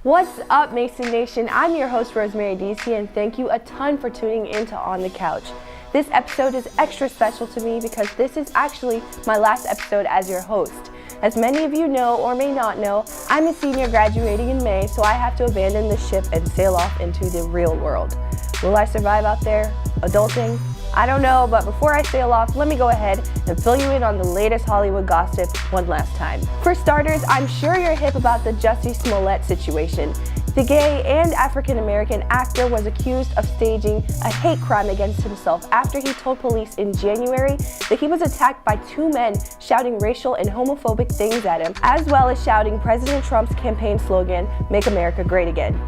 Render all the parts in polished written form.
What's up, Mason Nation? I'm your host, Rosemary DC, and thank you a ton for tuning in to On the Couch. This episode is extra special to me because this is actually my last episode as your host. As many of you know or may not know, I'm a senior graduating in May, so I have to abandon the ship and sail off into the real world. Will I survive out there? Adulting? I don't know, but before I sail off, let me go ahead and fill you in on the latest Hollywood gossip one last time. For starters, I'm sure you're hip about the Jussie Smollett situation. The gay and African-American actor was accused of staging a hate crime against himself after he told police in January that he was attacked by two men shouting racial and homophobic things at him, as well as shouting President Trump's campaign slogan, "Make America Great Again."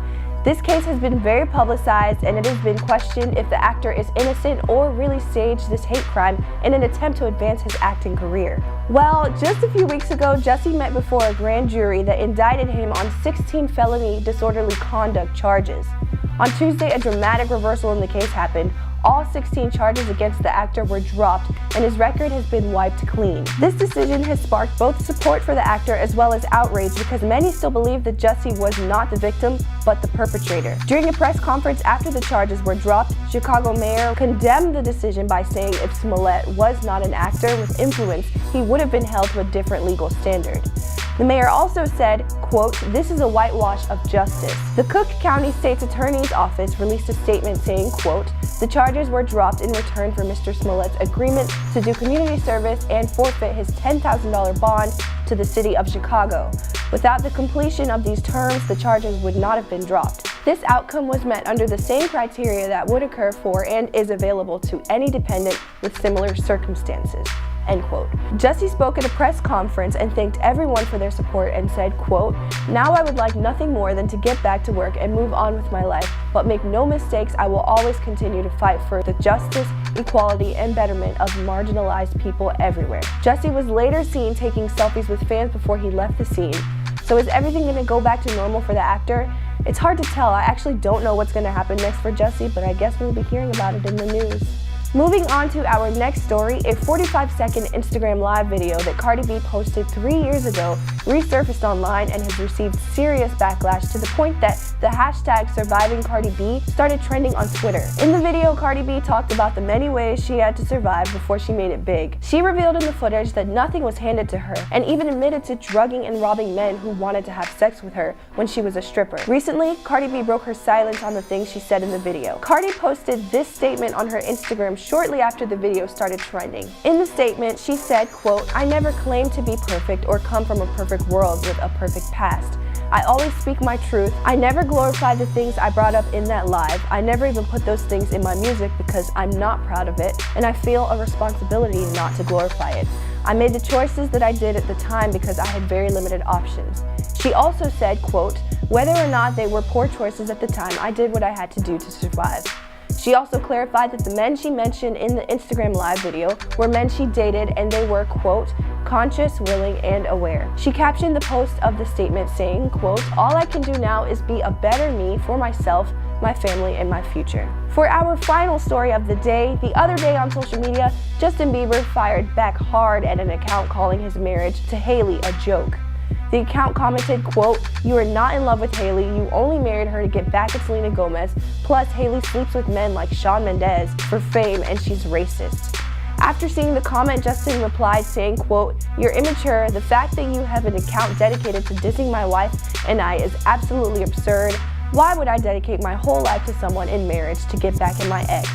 This case has been very publicized, and it has been questioned if the actor is innocent or really staged this hate crime in an attempt to advance his acting career. Well, just a few weeks ago, Jussie met before a grand jury that indicted him on 16 felony disorderly conduct charges. On Tuesday, a dramatic reversal in the case happened. All 16 charges against the actor were dropped, and his record has been wiped clean. This decision has sparked both support for the actor as well as outrage because many still believe that Jussie was not the victim, but the perpetrator. During a press conference after the charges were dropped, Chicago mayor condemned the decision by saying if Smollett was not an actor with influence, he would have been held to a different legal standard. The mayor also said, quote, "This is a whitewash of justice." The Cook County State's Attorney's Office released a statement saying, quote, "The charges were dropped in return for Mr. Smollett's agreement to do community service and forfeit his $10,000 bond to the city of Chicago. Without the completion of these terms, the charges would not have been dropped. This outcome was met under the same criteria that would occur for and is available to any dependent with similar circumstances." End quote. Jussie spoke at a press conference and thanked everyone for their support and said, quote, "Now I would like nothing more than to get back to work and move on with my life, but make no mistakes, I will always continue to fight for the justice, equality, and betterment of marginalized people everywhere." Jussie was later seen taking selfies with fans before he left the scene. So is everything going to go back to normal for the actor? It's hard to tell. I actually don't know what's going to happen next for Jussie, but I guess we'll be hearing about it in the news. Moving on to our next story, a 45-second Instagram live video that Cardi B posted 3 years ago resurfaced online and has received serious backlash to the point that the hashtag #SurvivingCardiB started trending on Twitter. In the video, Cardi B talked about the many ways she had to survive before she made it big. She revealed in the footage that nothing was handed to her and even admitted to drugging and robbing men who wanted to have sex with her when she was a stripper. Recently, Cardi B broke her silence on the things she said in the video. Cardi posted this statement on her Instagram shortly after the video started trending. In the statement, she said, quote, "I never claimed to be perfect or come from a perfect world with a perfect past. I always speak my truth. I never glorify the things I brought up in that live. I never even put those things in my music because I'm not proud of it, and I feel a responsibility not to glorify it. I made the choices that I did at the time because I had very limited options." She also said, quote, "Whether or not they were poor choices at the time, I did what I had to do to survive." She also clarified that the men she mentioned in the Instagram live video were men she dated and they were, quote, "conscious, willing, and aware." She captioned the post of the statement saying, quote, "All I can do now is be a better me for myself, my family, and my future." For our final story of the day, the other day on social media, Justin Bieber fired back hard at an account calling his marriage to Hailey a joke. The account commented, quote, "You are not in love with Hailey, you only married her to get back at Selena Gomez, plus Hailey sleeps with men like Shawn Mendes for fame and she's racist." After seeing the comment, Justin replied saying, quote, "You're immature, the fact that you have an account dedicated to dissing my wife and I is absolutely absurd. Why would I dedicate my whole life to someone in marriage to get back at my ex?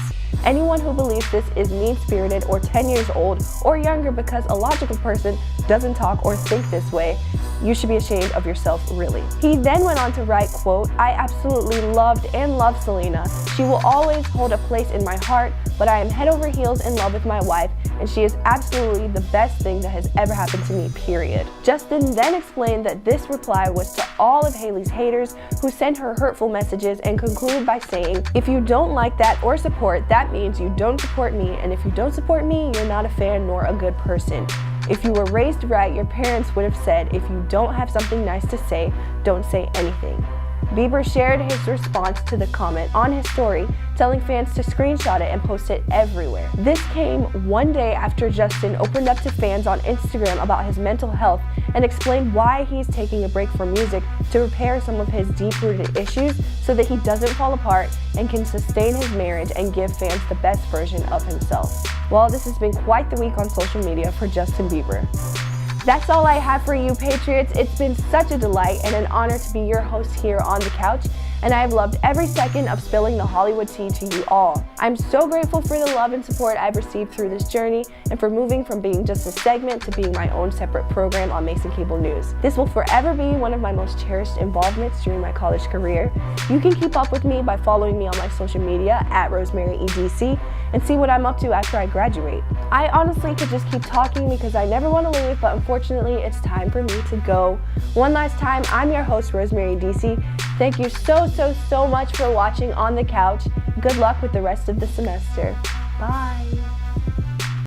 Anyone who believes this is mean-spirited or 10 years old or younger because a logical person doesn't talk or think this way. You should be ashamed of yourself, really." He then went on to write, quote, "I absolutely loved and love Selena. She will always hold a place in my heart, but I am head over heels in love with my wife, and she is absolutely the best thing that has ever happened to me, period." Justin then explained that this reply was to all of Hailey's haters who sent her hurtful messages and concluded by saying, "If you don't like that or support, that means you don't support me, and if you don't support me, you're not a fan nor a good person. If you were raised right, your parents would have said, if you don't have something nice to say, don't say anything." Bieber shared his response to the comment on his story, telling fans to screenshot it and post it everywhere. This came one day after Justin opened up to fans on Instagram about his mental health and explained why he's taking a break from music to repair some of his deep-rooted issues so that he doesn't fall apart and can sustain his marriage and give fans the best version of himself. Well, this has been quite the week on social media for Justin Bieber. That's all I have for you, Patriots. It's been such a delight and an honor to be your host here on the couch, and I have loved every second of spilling the Hollywood tea to you all. I'm so grateful for the love and support I've received through this journey and for moving from being just a segment to being my own separate program on Mason Cable News. This will forever be one of my most cherished involvements during my college career. You can keep up with me by following me on my social media at RosemaryEDC and see what I'm up to after I graduate. I honestly could just keep talking because I never want to leave, but unfortunately it's time for me to go. One last time, I'm your host, Rosemary DC. Thank you so much for watching On the Couch. Good luck with the rest of the semester. Bye.